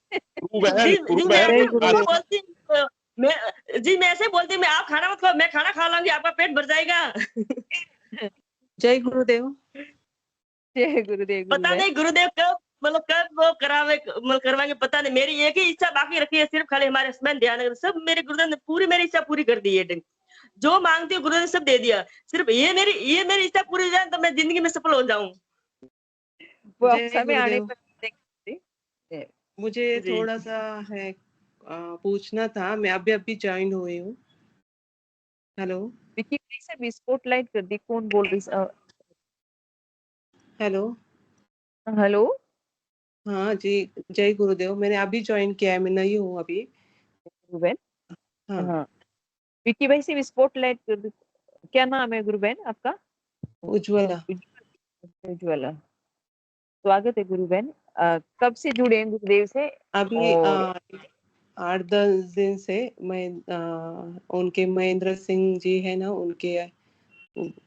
मैं ऐसे बोलती हूँ, मैं ऐसे बोलती हूँ, मैं आप खाना मत खाओ, मैं खाना खा लूंगी, आपका पेट भर जाएगा। जय गुरुदेव। जय गुरुदेव। पता नहीं गुरुदेव कब, मतलब कब वो करवाएंगे पता नहीं। मेरी एक ही इच्छा बाकी रखी है, सिर्फ खाली हमारे हस्बैंड ध्यान रखें। सब मेरे गुरुदेव ने पूरी मेरी इच्छा पूरी कर दी है, जो मांगती हूँ गुरुदेव ने सब दे दिया। सिर्फ ये मेरी इच्छा पूरी हो जाए तो मैं जिंदगी में सफल हो जाऊं। वो अब जय समय आने गुरुदेव। पर देखेंगे। मुझे थोड़ा सा है पूछना था, मैं अभी ज्वाइन हुई हूँ। हेलो विकी से भी स्पॉटलाइट कर दी, कौन बोल रही? Hello hello. हाँ जी, जय गुरुदेव। मैंने अभी ज्वाइन किया है, मैं नई हूँ अभी। गुरुबेन, हाँ हाँ विक्की भाई से भी स्पॉटलाइट कर दी। क्या नाम है गुरुबेन आपका? उज्ज्वला। उज्ज्वला, स्वागत है गुरुबेन। कब से जुड़े हैं गुरुदेव से? अभी और 8-10 दिन से मैं उनके महेंद्र सिंह जी है ना, उनके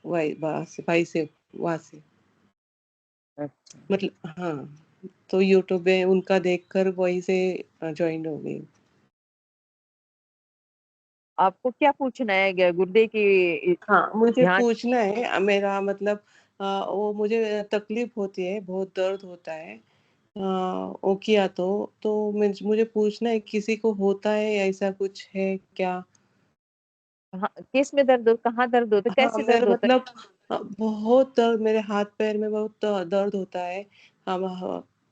भाई से वहाँ से, अच्छा, मतलब हाँ, तो यूट्यूब पे उनका देखकर वही से ज्वाइन हो गई। आपको क्या पूछना है गुरुदेव की? हाँ, मुझे ध्यान पूछना है, मेरा मतलब वो मुझे तकलीफ होती है, बहुत दर्द होता है। वो किया तो मुझे पूछना है, किसी को होता है ऐसा कुछ है क्या? किस में दर्द हो, कहाँ दर्द होता है, हाँ, कैसे मेरा दर्द होता है? मतलब बहुत दर्द, मेरे हाथ पैर में बहुत दर्द होता है।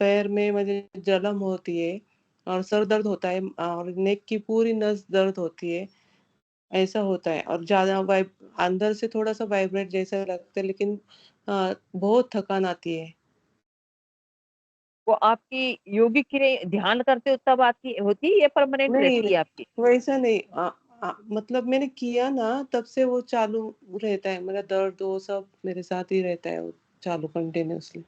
पैर में मुझे जलन होती है और सर दर्द होता है और नेक की पूरी नस दर्द होती है, ऐसा होता है। और ज्यादा अंदर से थोड़ा सा वाइब्रेट जैसा लगता है, लेकिन बहुत थकान आती है। वो आपकी योगिक क्रिया ध्यान करते हो तब आपकी होती है या परमानेंट नहीं, रहती है आपकी? वैसा नहीं। मतलब मैंने किया ना, तब से वो चालू रहता है, मेरा दर्द वो सब मेरे साथ ही रहता है, वो चालू कंटिन्यूअसली।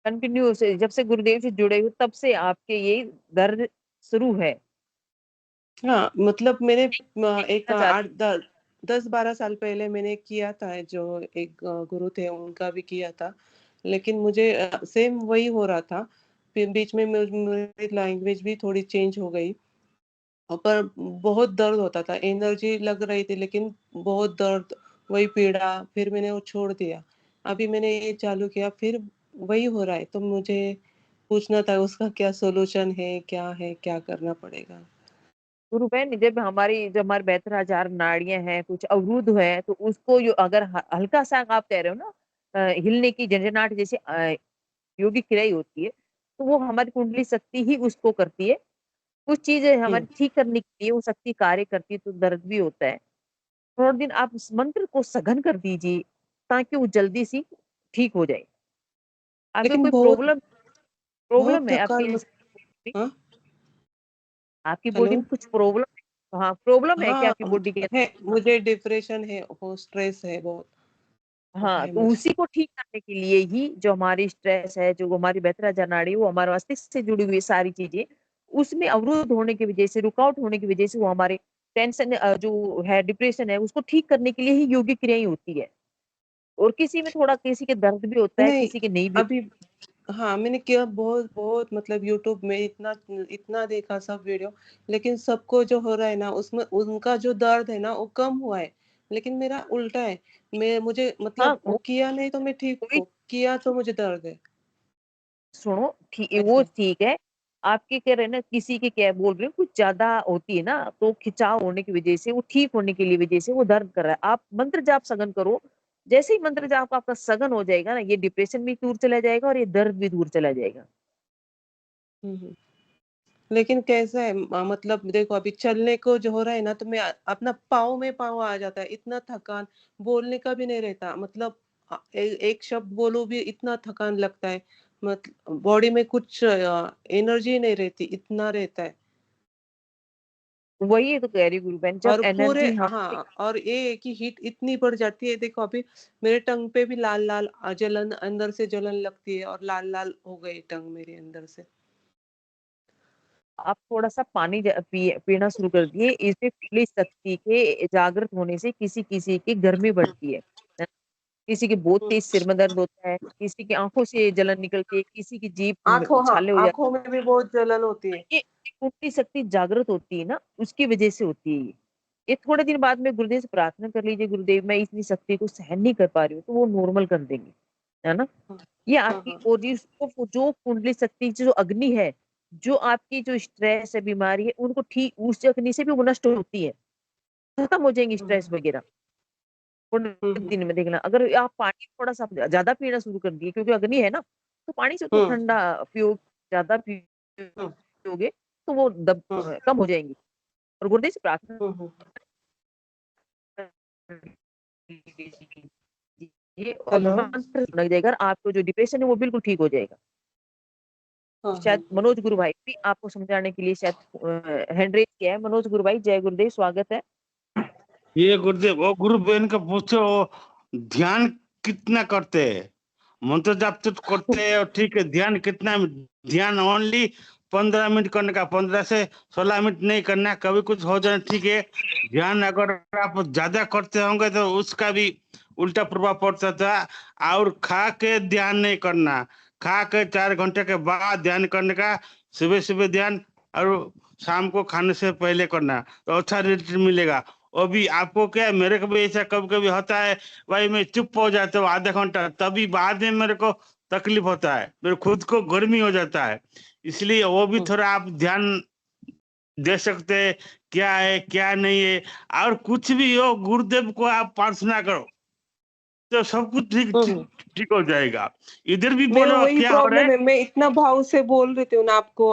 कंटिन्यू से जब से गुरुदेव से जुड़े हो तब से आपके ये दर्द शुरू है? हाँ, मतलब मैंने एक देखना चाहती 10-12 साल पहले मैंने किया था, जो एक गुरु थे उनका भी किया था, लेकिन मुझे सेम वही हो रहा था। फिर बीच में मेरी लैंग्वेज भी थोड़ी चेंज हो गई, पर बहुत दर्द होता था, एनर्जी लग रही थी लेकिन बहुत दर्द, वही पीड़ा। फिर मैंने वो छोड़ दिया, अभी मैंने ये चालू किया, फिर वही हो रहा है। तो मुझे पूछना था उसका क्या सॉल्यूशन है, क्या करना पड़ेगा? गुरु बहन, जब हमारे 72,000 नाड़ियां हैं, कुछ अवरुद्ध है, तो उसको जो अगर हल्का सा आप कह रहे हो ना, हिलने की झंझनाहट जैसे योगिक क्रिया ही होती है, तो वो हमारी कुंडली शक्ति ही उसको करती है। कुछ चीजें हमारी ठीक करने के लिए वो शक्ति कार्य करती है, तो दर्द भी होता है। थोड़ा दिन आप उस मंत्र को सघन कर दीजिए ताकि वो जल्दी सी ठीक हो जाए। आपको लेकिन कोई बहुत प्रॉब्लम बहुत प्रॉब्लम है थकान। हाँ, आपकी हेलो। बॉडी में कुछ प्रॉब्लम है? हाँ, प्रॉब्लम है क्या हाँ, आपकी बॉडी के? है, मुझे डिप्रेशन है, वो स्ट्रेस है बहुत, वो हाँ, है तो मुझे। उसी को ठीक करने के लिए ही जो हमारी स्ट्रेस है, जो हमारी बेहतर जनाड़ी, वो हमारे मस्तिष्क से जुड़ी हुई सारी चीजें, उसमें अवरुद्ध होने की वजह से, रुकावट होने की वजह से, वो हमारे टेंशन जो है, डिप्रेशन है, उसको ठीक करने के लिए ही योगिक क्रियाएं होती है। और किसी में थोड़ा, किसी के दर्द भी होता है, नहीं, किसी के नहीं भी। अभी हाँ, मैंने किया बहुत बहुत, मतलब यूट्यूब में इतना इतना देखा सब वीडियो, लेकिन सबको जो हो रहा है ना, उसमें उनका जो दर्द है ना वो कम हुआ है, लेकिन मेरा उल्टा है। मुझे हाँ, मतलब वो किया नहीं तो मैं ठीक कोई हूँ, किया तो मुझे दर्द है, सुनो, ठीक, वो ऐसा। ठीक है। आपके कह रहे हैं ना, किसी के क्या बोल रहे हो, कुछ ज्यादा होती है ना, तो खिंचाव होने की वजह से, वो ठीक होने के लिए वजह से वो दर्द कर रहा है, आप मंत्र जाप सघन करो। जैसे ही मंत्र जाप आपका सघन हो जाएगा ना, ये डिप्रेशन भी दूर चला जाएगा और ये दर्द भी दूर चला जाएगा। लेकिन कैसा है मतलब देखो अभी चलने को जो हो रहा है ना, तो मैं अपना पाँव में पाँव आ जाता है, इतना थकान, बोलने का भी नहीं रहता, मतलब एक शब्द बोलो भी इतना थकान लगता है, मतलब बॉडी में कुछ एनर्जी नहीं रहती, इतना रहता है। वही तो कह रही हूँ गुरु बहन, जब और पूरे एनर्जी हम हाँ, और ये है कि हीट इतनी बढ़ जाती है, देखो अभी मेरे टंग पे भी लाल लाल जलन, अंदर से जलन लगती है, और लाल लाल हो गई टंग मेरे अंदर से। आप थोड़ा सा पानी पीना शुरू कर दिए, इससे खुली शक्ति के जागृत होने से किसी किसी की गर्मी बढ़ती है, किसी के बहुत तेज सिर में दर्द होता है, किसी की आंखों से जलन निकलती है, किसी की जीभ आंखों, हाँ छाले हो जाते आंखों में भी बहुत जलन होती है। हैं। ये कुंडली शक्ति जागृत होती है ना, उसकी वजह से होती है ये थोड़े दिन बाद में गुरुदेव से प्रार्थना कर लीजिए, गुरुदेव मैं इतनी शक्ति को सहन नहीं कर पा रही हूँ, तो वो नॉर्मल कर देंगे, है ना। ये आपकी जो कुंडली शक्ति जो अग्नि है, जो आपकी जो स्ट्रेस है, बीमारी है, उनको ठीक उस अग्नि से भी वो नष्ट होती है, खत्म हो जाएंगी स्ट्रेस वगैरह। थोड़े दिन में देखना, अगर आप पानी थोड़ा सा ज्यादा पीना शुरू कर दिए, क्योंकि अग्नि है ना, तो पानी से तो ठंडा पियो, ज्यादा पियोगे तो वो कम हो जाएंगी। और गुरुदेव से प्रार्थना ये और हेलो। मंत्र लग जाएगा, आपको जो डिप्रेशन है वो बिल्कुल ठीक हो जाएगा। शायद मनोज गुरु भाई भी आपको समझाने के लिए शायद हैंड रेज किया है। मनोज गुरु भाई, जय गुरुदेव, स्वागत है। ये गुरुदेव, वो गुरु बहन का पूछो, ध्यान कितना करते हैं? मंत्र जाप तो करते हैं, ठीक है, ध्यान कितना? ध्यान ओनली 15 मिनट करने का, 15 से 16 मिनट नहीं करना, कभी कुछ हो जाए, ठीक है। ध्यान अगर आप ज्यादा करते होंगे तो उसका भी उल्टा प्रभाव पड़ता था। और खा के ध्यान नहीं करना, खा के 4 घंटे के बाद ध्यान करने का, सुबह सुबह ध्यान और शाम को खाने से पहले करना, तो अच्छा रिजल्ट मिलेगा। अभी आपको क्या है, मेरे को भी ऐसा कभी कभी होता है, भाई मैं चुप हो जाता हूँ आधा घंटा, तभी बाद में मेरे को तकलीफ होता है, मेरे खुद को गर्मी हो जाता है। इसलिए वो भी थोड़ा आप ध्यान दे सकते हैं, क्या है क्या नहीं है। और कुछ भी हो, गुरुदेव को आप प्रार्थना करो तो सब कुछ ठीक हो जाएगा। इधर भी मेरा बोलो वही क्या हो रहा प्रॉब्लम है, मैं इतना भाव से बोल रही हूँ ना आपको,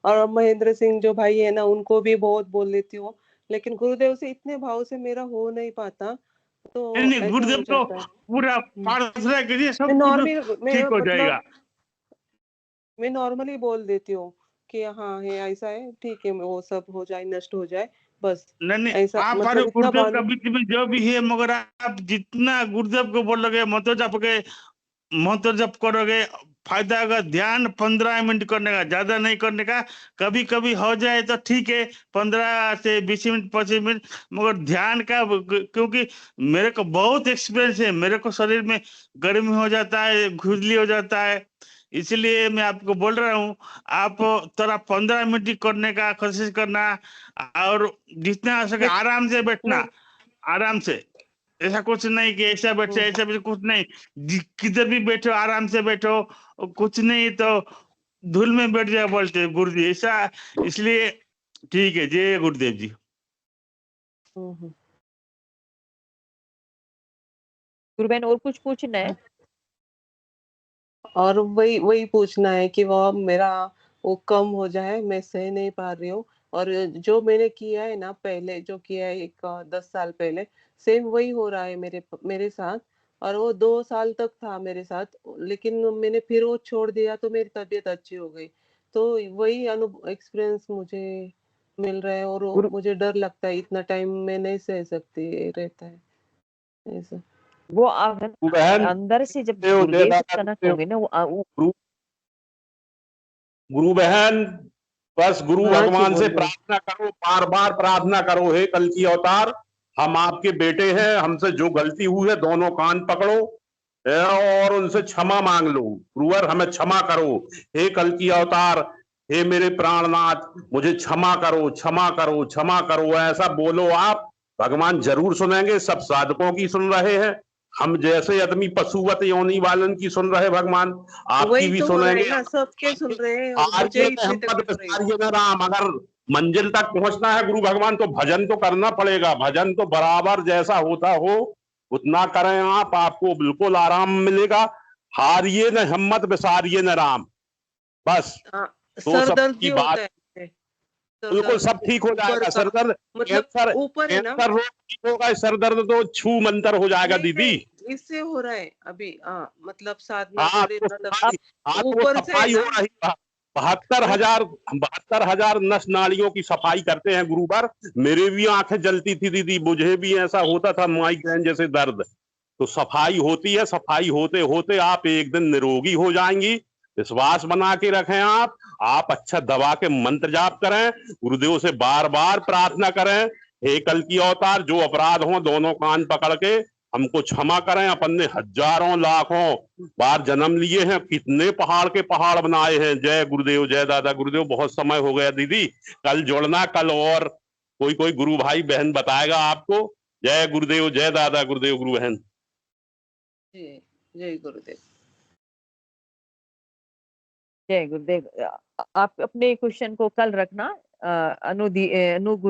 और महेंद्र सिंह जो भाई है ना, उनको भी बहुत बोल लेती हूँ, लेकिन गुरुदेव से इतने भाव से मेरा हो नहीं पाता, तो नहीं, ऐसा गुरुदेव हो को जाता है। पूरा प्रार्थना करिए, सब नॉर्मल कुछ मैं ठीक हो जाएगा। मतलब मैं नॉर्मली बोल देती हूँ कि हाँ है, ऐसा है, ठीक है, वो सब हो जाए, नष्ट हो जाए, बस नहीं, ऐसा, आप और मतलब इतना गुरुदेव का बांध। बीच में जो भी है, मगर आप जितना गुरुदेव को बोलोगे, मंत्र जप करोगे, फायदा होगा। ध्यान 15 मिनट करने का, ज्यादा नहीं करने का। कभी कभी हो जाए तो ठीक है, 15 से 20 मिनट 25 मिनट, मगर ध्यान का, क्योंकि मेरे को बहुत एक्सपीरियंस है, मेरे को शरीर में गर्मी हो जाता है, खुजली हो जाता है, इसलिए मैं आपको बोल रहा हूँ, आप थोड़ा 15 मिनट ही करने का कोशिश करना। और जितना हो सके आराम से बैठना, आराम से, ऐसा कुछ नहीं कि ऐसा बैठे ऐसा बैठे, कुछ नहीं, किधर भी बैठो आराम से बैठो, कुछ नहीं तो धूल में बैठ जाओ, बोलते गुरुजी ऐसा। इसलिए ठीक है, जय गुरुदेव जी। गुरु बहन, और कुछ पूछना है? और वही वही पूछना है कि वो मेरा वो कम हो जाए, मैं सह नहीं पा रही हूँ। और जो मैंने किया है ना, पहले जो किया है 10 साल पहले, सेम वही हो रहा है मेरे मेरे साथ। और वो 2 साल तक था मेरे साथ, लेकिन मैंने फिर वो छोड़ दिया, तो मेरी तबीयत अच्छी हो गई। तो वही अनुभव एक्सपीरियंस मुझे मिल रहा है, और मुझे डर लगता है, इतना टाइम मैं नहीं सह सकती, रहता है ऐसा। वो आप बहन, अंदर से जब जय गुरुदेव से दादा, कनेक्ट होंगे ना, वो गुरु बहन, बस गुरु हाँ जी, भगवान से बोलिए। प्रार्थना करो, बार बार प्रार्थना करो, हे कल की अवतार, हम आपके बेटे हैं, हमसे जो गलती हुई है दोनों कान पकड़ो और उनसे क्षमा मांग लो। गुरुवर हमें क्षमा करो, हे कल की अवतार, हे मेरे प्राणनाथ, मुझे क्षमा करो, क्षमा करो, क्षमा करो, ऐसा बोलो आप, भगवान जरूर सुनेंगे। सब साधकों की सुन रहे हैं, हम जैसे आदमी पशुवत योनि वालन की सुन रहे भगवान, आपकी वही भी तो हो रहा है सुनेंगे। ना, सबके सुन रहे हैं और मुझे आर्य इतनी हिम्मत तकलीफ हो रही है। विसारिये न राम, अगर मंजिल तक पहुंचना है गुरु भगवान तो भजन तो करना पड़ेगा। भजन तो बराबर जैसा होता हो उतना करें आप, आपको बिल्कुल आराम मिलेगा। हारिए न हिम्मत विसारिये न राम, बस हाँ, तो सर सब दर्द की भी बात होता है, सर बिल्कुल दर्द सब ठीक हो ऊपर जाएगा। का, सर दर्द, मतलब कैंसर, ऊपर है ना, कैंसर रोग ठीक होगा, सर दर्द तो छू मंतर हो जाएगा नहीं दीदी। नहीं इससे हो रहा है अभी। हाँ मतलब साधना हाँ करे तो ना तब सफाई, हाँ तो वो ऊपर से है सफाई हो ना। रही है। 72,000 नस नालियों की सफाई करते हैं गुरुवार। मेरे भी आंखें जलती थी दीदी, मुझे भी ऐसा होता था माइग्रेन जैसे दर्द। तो सफाई होती है, सफाई होते होते आप एक दिन निरोगी हो जाएंगी। विश्वास बना के रखें आप अच्छा दबा के मंत्र जाप करें, गुरुदेव से बार बार प्रार्थना करें, हे कल की अवतार जो अपराध हो दोनों कान पकड़ के हमको क्षमा करें। अपन ने हजारों लाखों बार जन्म लिए हैं, कितने पहाड़ के पहाड़ बनाए हैं। जय गुरुदेव, जय दादा गुरुदेव। बहुत समय हो गया दीदी, कल जोड़ना, कल और कोई कोई गुरु भाई बहन बताएगा आपको। जय गुरुदेव, जय दादा गुरुदेव, गुरु बहन। जय जय गुरुदेव। जय गुरुदेव। आप अपने क्वेश्चन को कल रखना। अनु गुरु